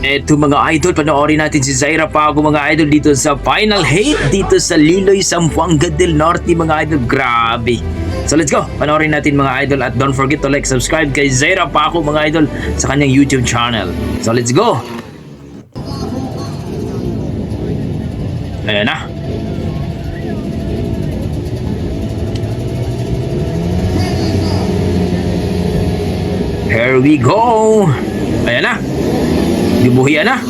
Eto mga idol, panoorin natin si Zaira Paco mga idol dito sa Final Hate dito sa Liloy, Zamboanga del Norte mga idol. Grabe. So let's go, panoorin natin mga idol at don't forget to like, subscribe kay Zaira Paco mga idol sa kanyang YouTube channel. So let's go. Ayan na. Here we go. Ayan na. Dibuhian na.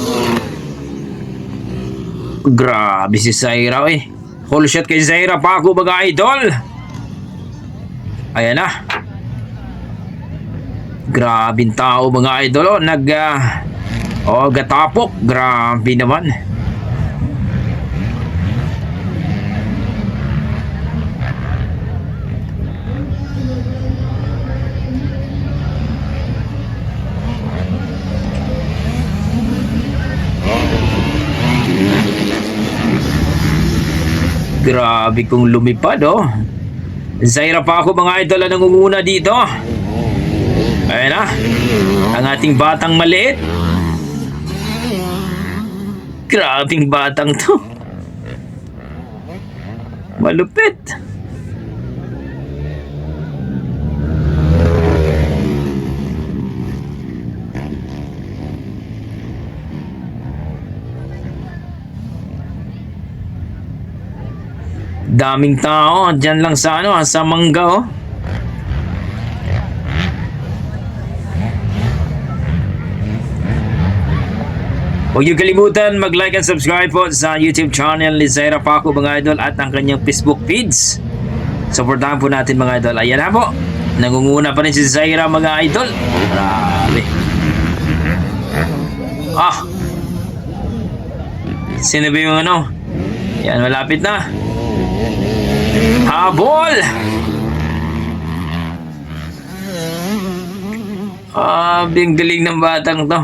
Grabe si Zaira eh. Whole shot kay Zaira Paco mga idol. Ayan na. Grabing tao mga idol. Gatapok. Grabe naman. Grabe kong lumipad oh. Zaira Paco mga idol ang nangunguna dito. Ayan na. Ang ating batang maliit. Grabing batang to. Malupit. Daming tao dyan lang sa sa Mangga oh. Huwag niyo kalimutan mag-like and subscribe po sa YouTube channel ni Zaira Paco mga idol at ang kanyang Facebook feeds. Supportahan po natin mga idol. Ayan na po. Nangunguna pa rin si Zaira mga idol. Grabe. Sino ba yung Yan, malapit na. Habol! Bing galing ng batang to.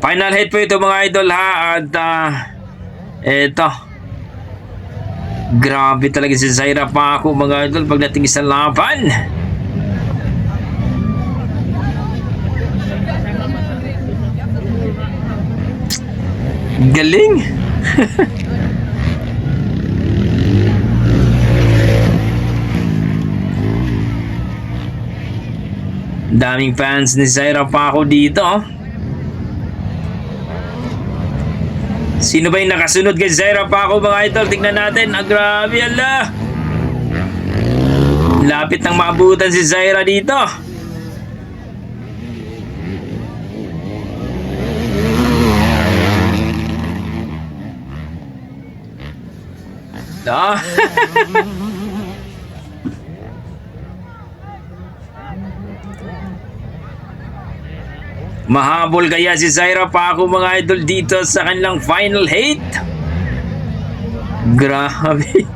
Final hit po ito mga idol ha. At eto. Grabe talaga si Zaira Paco mga idol pagdating sa laban. Galing. Daming fans ni Zaira Paco dito. Sino ba yung nakasunod kay Zaira Paco mga idol? Tignan natin. Grabe ala. Lapit nang maabutan si Zaira dito. Mahabol kaya si Zaira Paco mga idol dito sa kanilang final hate? Grabe.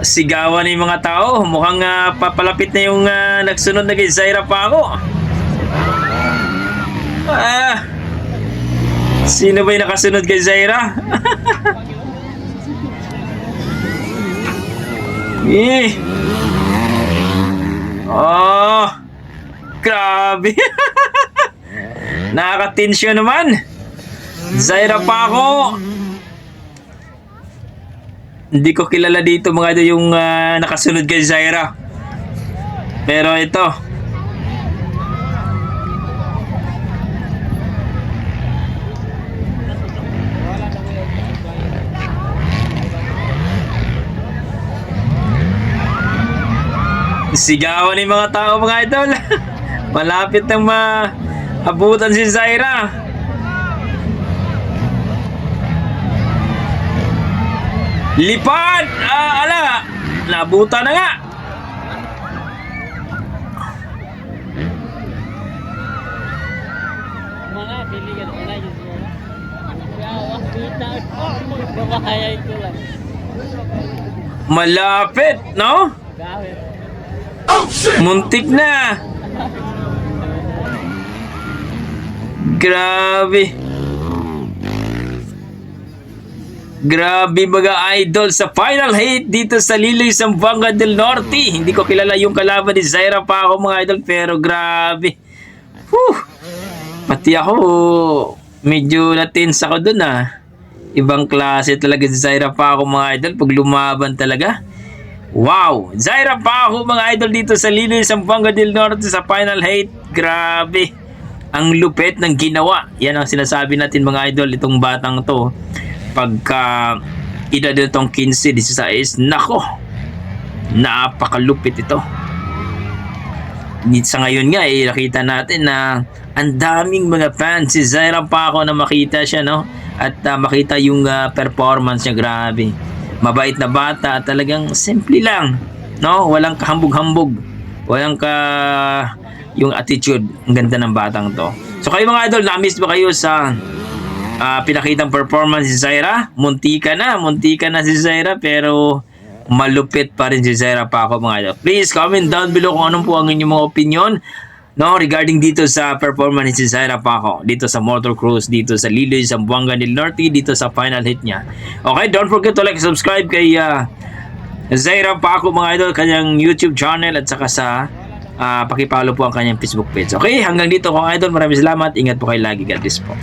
Sigawan ng mga tao. Mukhang papalapit na yung nagsunod na kay Zaira Paco. Sino ba yung nakasunod kay Zaira? Grabe. Nakaka-tensyon naman. Zaira Paco. Hindi ko kilala dito mga ito yung nakasunod kay Zaira. Pero ito. Sigawan ng mga tao mga idol. Malapit nang maabutan si Zaira. Lipad! Ala! Nabutan na nga. Mga piligan na yun. Babahayan ko lang. Malapit, no? Muntik na. Grabe. Grabe mga idol sa final hit dito sa Liloy Zamboanga del Norte. Hindi ko kilala yung kalaban ni Zaira pa ako mga idol pero grabe. Whew. Pati ako medyo na-tense ako dun ah. Ibang klase talaga si Zaira pa ako mga idol pag lumaban talaga. Wow! Zaira pa ako mga idol dito sa Liloy Zamboanga del Norte sa final hit. Grabe. Ang lupet ng ginawa. Yan ang sinasabi natin mga idol itong batang to. Pagka edad itong 15, 16, nako, napakalupit ito. Sa ngayon nga, nakita natin na ang daming mga fans si Zaira Paco na makita siya, no? At makita yung performance niya, grabe. Mabait na bata, talagang simple lang, no? Walang kahambog-hambog, walang yung attitude. Ang ganda ng batang to. So kayo mga idol, na-miss ba kayo sa pinakitang performance si Zaira? Muntika na si Zaira pero malupit pa rin si Zaira pa ako mga idol. Please comment down below kung anong po ang inyong mga opinion, no, regarding dito sa performance ni si Zaira pa ako dito sa Motor Cruise, dito sa Liloy Zamboanga del Norte, dito sa final hit niya. Okay, don't forget to like, subscribe kay Zaira pa ako mga idol, kanyang YouTube channel at saka sa pakipollow po ang kanyang Facebook page. Okay, hanggang dito mga idol, maraming salamat, ingat po kayo lagi, God bless po.